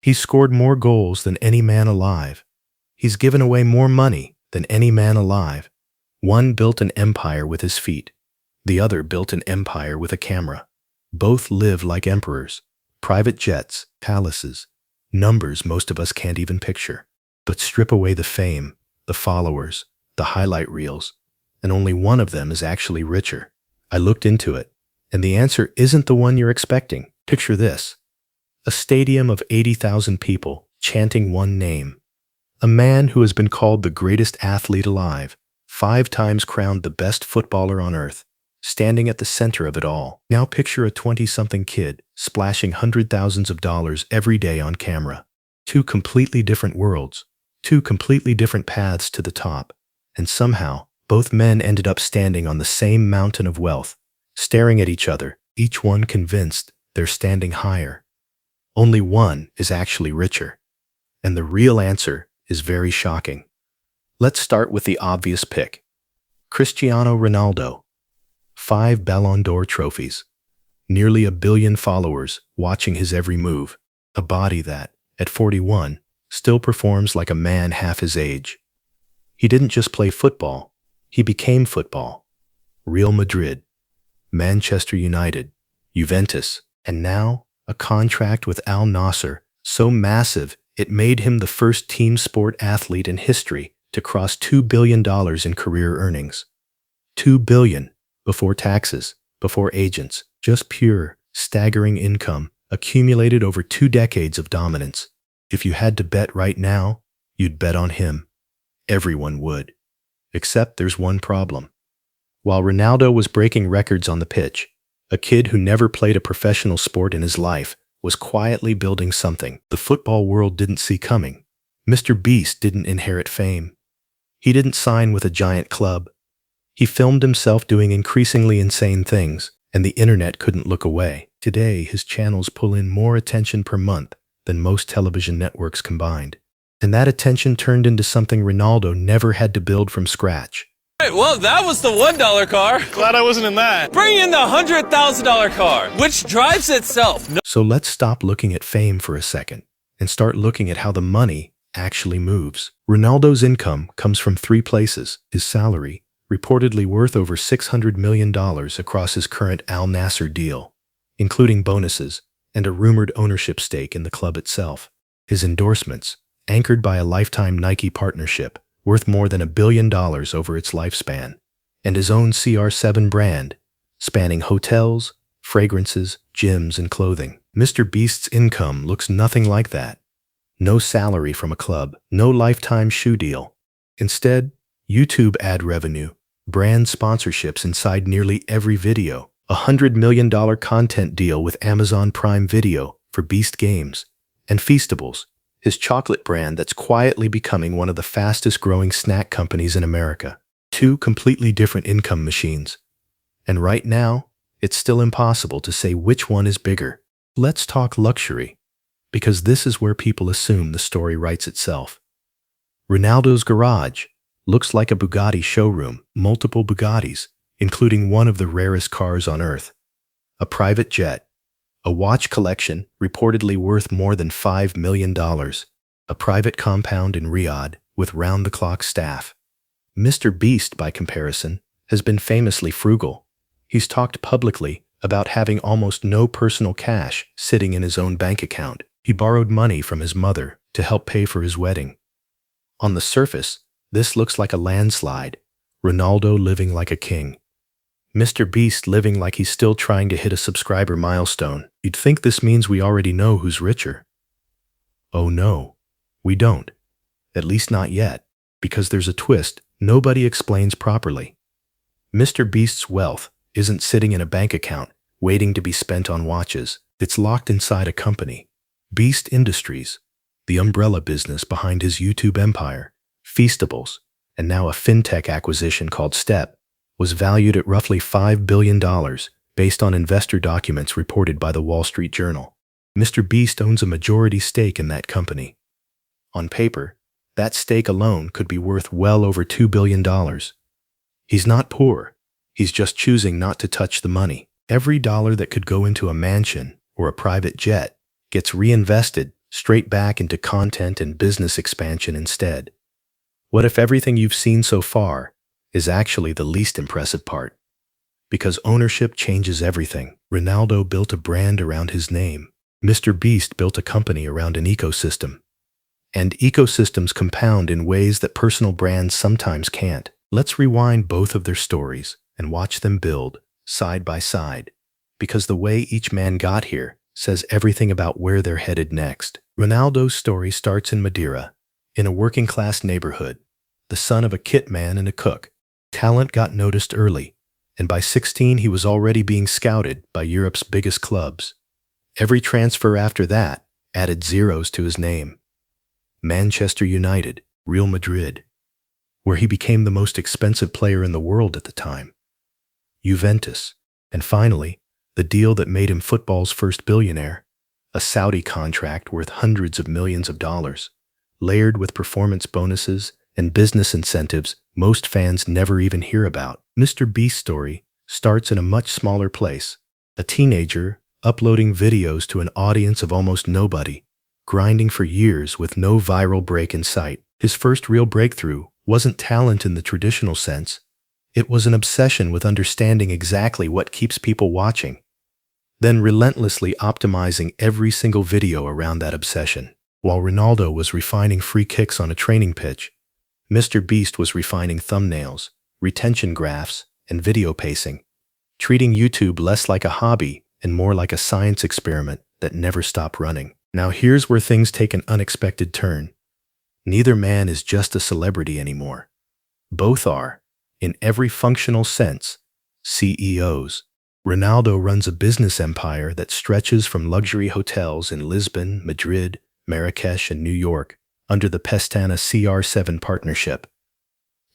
He's scored more goals than any man alive. He's given away more money than any man alive. One built an empire with his feet. The other built an empire with a camera. Both live like emperors. Private jets, palaces, numbers most of us can't even picture. But strip away the fame, the followers, the highlight reels, and only one of them is actually richer. I looked into it, and the answer isn't the one you're expecting. Picture this. A stadium of 80,000 people chanting one name. A man who has been called the greatest athlete alive, 5 times crowned the best footballer on earth, standing at the center of it all. Now picture a 20-something kid splashing hundred thousands of dollars every day on camera. 2 completely different worlds, 2 completely different paths to the top, and somehow both men ended up standing on the same mountain of wealth, staring at each other, each one convinced they're standing higher. Only one is actually richer. And the real answer is very shocking. Let's start with the obvious pick. Cristiano Ronaldo. 5 Ballon d'Or trophies. Nearly 1 billion followers watching his every move. A body that, at 41, still performs like a man half his age. He didn't just play football, he became football. Real Madrid, Manchester United, Juventus, and now a contract with Al Nassr, so massive it made him the first team sport athlete in history to cross $2 billion in career earnings. $2 billion before taxes, before agents, just pure, staggering income accumulated over 2 decades of dominance. If you had to bet right now, you'd bet on him. Everyone would. Except there's one problem. While Ronaldo was breaking records on the pitch, a kid who never played a professional sport in his life was quietly building something the football world didn't see coming. MrBeast didn't inherit fame. He didn't sign with a giant club. He filmed himself doing increasingly insane things, and the internet couldn't look away. Today, his channels pull in more attention per month than most television networks combined. And that attention turned into something Ronaldo never had to build from scratch. Right, well, that was the $1 car. Glad I wasn't in that. Bring in the $100,000 car, which drives itself. So let's stop looking at fame for a second and start looking at how the money actually moves. Ronaldo's income comes from 3 places. His salary, reportedly worth over $600 million across his current Al Nassr deal, including bonuses and a rumored ownership stake in the club itself. His endorsements, anchored by a lifetime Nike partnership, worth more than $1 billion over its lifespan, and his own CR7 brand, spanning hotels, fragrances, gyms, and clothing. MrBeast's income looks nothing like that. No salary from a club, no lifetime shoe deal. Instead, YouTube ad revenue, brand sponsorships inside nearly every video, a $100 million content deal with Amazon Prime Video for Beast Games, and Feastables, his chocolate brand that's quietly becoming one of the fastest growing snack companies in America. 2 completely different income machines. And right now, it's still impossible to say which one is bigger. Let's talk luxury, because this is where people assume the story writes itself. Ronaldo's garage looks like a Bugatti showroom, multiple Bugattis, including one of the rarest cars on earth, a private jet, a watch collection reportedly worth more than $5 million, a private compound in Riyadh with round-the-clock staff. MrBeast, by comparison, has been famously frugal. He's talked publicly about having almost no personal cash sitting in his own bank account. He borrowed money from his mother to help pay for his wedding. On the surface, this looks like a landslide. Ronaldo living like a king. MrBeast living like he's still trying to hit a subscriber milestone. You'd think this means we already know who's richer. Oh no, we don't. At least not yet, because there's a twist nobody explains properly. MrBeast's wealth isn't sitting in a bank account waiting to be spent on watches. It's locked inside a company, Beast Industries, the umbrella business behind his YouTube empire. Feastables, and now a fintech acquisition called Step, was valued at roughly $5 billion based on investor documents reported by the Wall Street Journal. MrBeast owns a majority stake in that company. On paper, that stake alone could be worth well over $2 billion. He's not poor. He's just choosing not to touch the money. Every dollar that could go into a mansion or a private jet gets reinvested straight back into content and business expansion instead. What if everything you've seen so far is actually the least impressive part? Because ownership changes everything. Ronaldo built a brand around his name. MrBeast built a company around an ecosystem. And ecosystems compound in ways that personal brands sometimes can't. Let's rewind both of their stories and watch them build side by side, because the way each man got here says everything about where they're headed next. Ronaldo's story starts in Madeira, in a working-class neighborhood, the son of a kit man and a cook. Talent got noticed early, and by 16 he was already being scouted by Europe's biggest clubs. Every transfer after that added zeros to his name. Manchester United, Real Madrid, where he became the most expensive player in the world at the time. Juventus, and finally, the deal that made him football's first billionaire, a Saudi contract worth hundreds of millions of dollars, layered with performance bonuses and business incentives most fans never even hear about. MrBeast's story starts in a much smaller place, a teenager uploading videos to an audience of almost nobody, grinding for years with no viral break in sight. His first real breakthrough wasn't talent in the traditional sense. It was an obsession with understanding exactly what keeps people watching, then relentlessly optimizing every single video around that obsession. While Ronaldo was refining free kicks on a training pitch, MrBeast was refining thumbnails, retention graphs, and video pacing, treating YouTube less like a hobby and more like a science experiment that never stopped running. Now here's where things take an unexpected turn. Neither man is just a celebrity anymore. Both are, in every functional sense, CEOs. Ronaldo runs a business empire that stretches from luxury hotels in Lisbon, Madrid, Marrakesh, and New York under the Pestana CR7 partnership,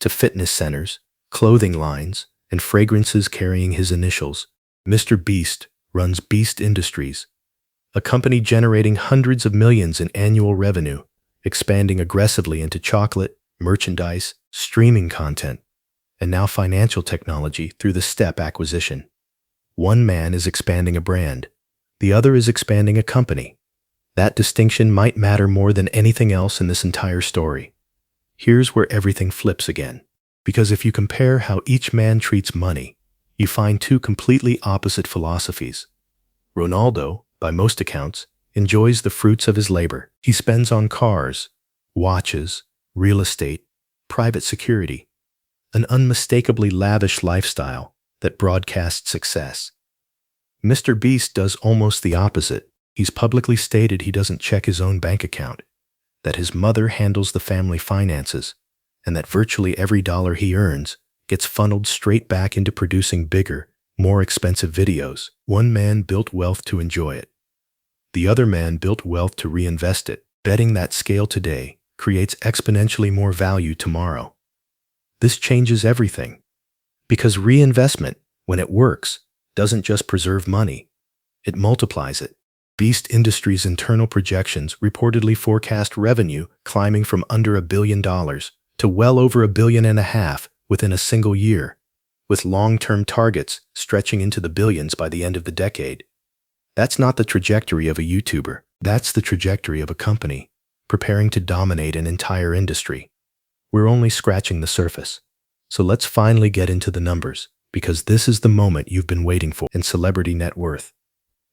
to fitness centers, clothing lines, and fragrances carrying his initials. MrBeast runs Beast Industries, a company generating hundreds of millions in annual revenue, expanding aggressively into chocolate, merchandise, streaming content, and now financial technology through the Step acquisition. One man is expanding a brand. The other is expanding a company. That distinction might matter more than anything else in this entire story. Here's where everything flips again. Because if you compare how each man treats money, you find two completely opposite philosophies. Ronaldo, by most accounts, enjoys the fruits of his labor. He spends on cars, watches, real estate, private security, an unmistakably lavish lifestyle that broadcasts success. MrBeast does almost the opposite. He's publicly stated he doesn't check his own bank account, that his mother handles the family finances, and that virtually every dollar he earns gets funneled straight back into producing bigger, more expensive videos. One man built wealth to enjoy it. The other man built wealth to reinvest it, betting that scale today creates exponentially more value tomorrow. This changes everything. Because reinvestment, when it works, doesn't just preserve money, it multiplies it. Beast Industries' internal projections reportedly forecast revenue climbing from under $1 billion to well over $1.5 billion within a single year, with long-term targets stretching into the billions by the end of the decade. That's not the trajectory of a YouTuber. That's the trajectory of a company preparing to dominate an entire industry. We're only scratching the surface. So let's finally get into the numbers, because this is the moment you've been waiting for in celebrity net worth.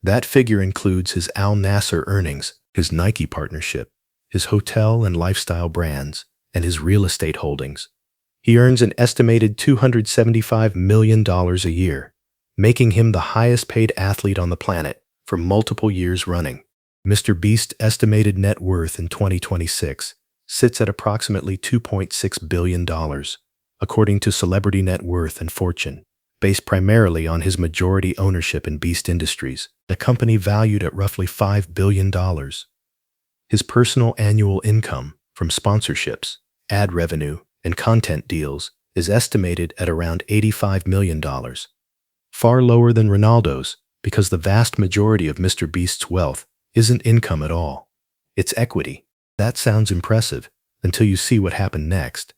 That figure includes his Al Nassr earnings, his Nike partnership, his hotel and lifestyle brands, and his real estate holdings. He earns an estimated $275 million a year, making him the highest-paid athlete on the planet for multiple years running. MrBeast's estimated net worth in 2026 sits at approximately $2.6 billion, according to Celebrity Net Worth and Fortune, based primarily on his majority ownership in Beast Industries, a company valued at roughly $5 billion. His personal annual income from sponsorships, ad revenue, and content deals is estimated at around $85 million, far lower than Ronaldo's because the vast majority of MrBeast's wealth isn't income at all. It's equity. That sounds impressive until you see what happened next.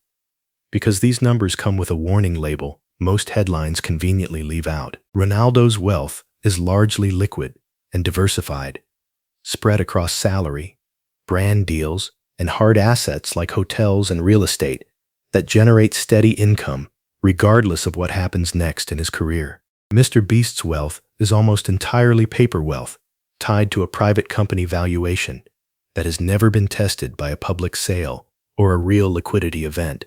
Because these numbers come with a warning label most headlines conveniently leave out. Ronaldo's wealth is largely liquid and diversified, spread across salary, brand deals, and hard assets like hotels and real estate that generate steady income regardless of what happens next in his career. Mr. Beast's wealth is almost entirely paper wealth, tied to a private company valuation that has never been tested by a public sale or a real liquidity event.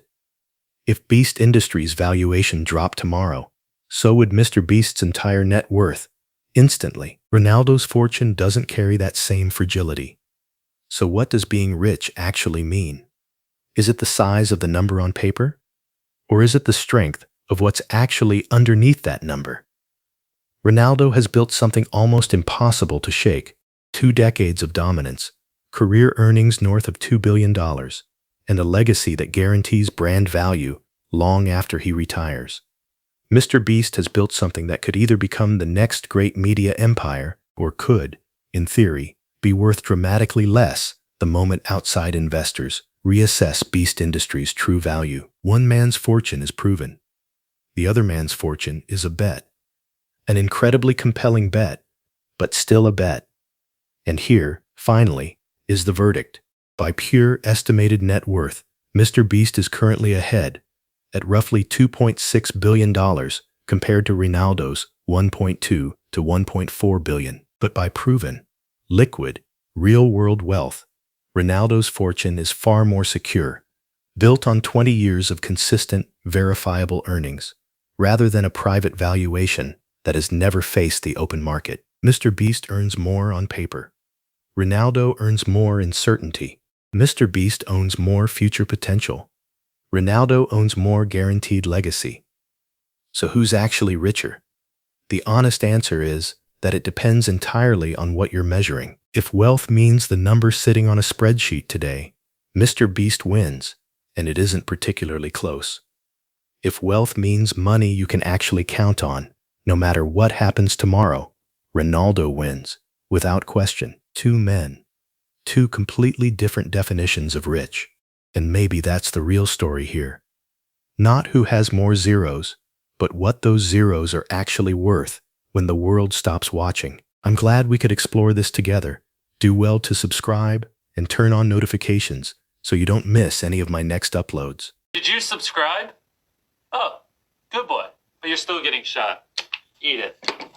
If Beast Industries' valuation dropped tomorrow, so would Mr. Beast's entire net worth, instantly. Ronaldo's fortune doesn't carry that same fragility. So what does being rich actually mean? Is it the size of the number on paper? Or is it the strength of what's actually underneath that number? Ronaldo has built something almost impossible to shake: 2 decades of dominance, career earnings north of $2 billion, and a legacy that guarantees brand value long after he retires. Mr. Beast has built something that could either become the next great media empire or could, in theory, be worth dramatically less the moment outside investors reassess Beast Industries' true value. One man's fortune is proven. The other man's fortune is a bet. An incredibly compelling bet, but still a bet. And here, finally, is the verdict. By pure estimated net worth, Mr. Beast is currently ahead at roughly $2.6 billion compared to Ronaldo's $1.2 to $1.4 billion. But by proven, liquid, real-world wealth, Ronaldo's fortune is far more secure, built on 20 years of consistent, verifiable earnings, rather than a private valuation that has never faced the open market. Mr. Beast earns more on paper. Ronaldo earns more in certainty. Mr. Beast owns more future potential. Ronaldo owns more guaranteed legacy. So who's actually richer? The honest answer is that it depends entirely on what you're measuring. If wealth means the number sitting on a spreadsheet today, Mr. Beast wins, and it isn't particularly close. If wealth means money you can actually count on, no matter what happens tomorrow, Ronaldo wins, without question. 2 men. 2 completely different definitions of rich. And maybe that's the real story here. Not who has more zeros, but what those zeros are actually worth when the world stops watching. I'm glad we could explore this together. Do well to subscribe and turn on notifications so you don't miss any of my next uploads. Did you subscribe? Oh, good boy. But you're still getting shot. Eat it.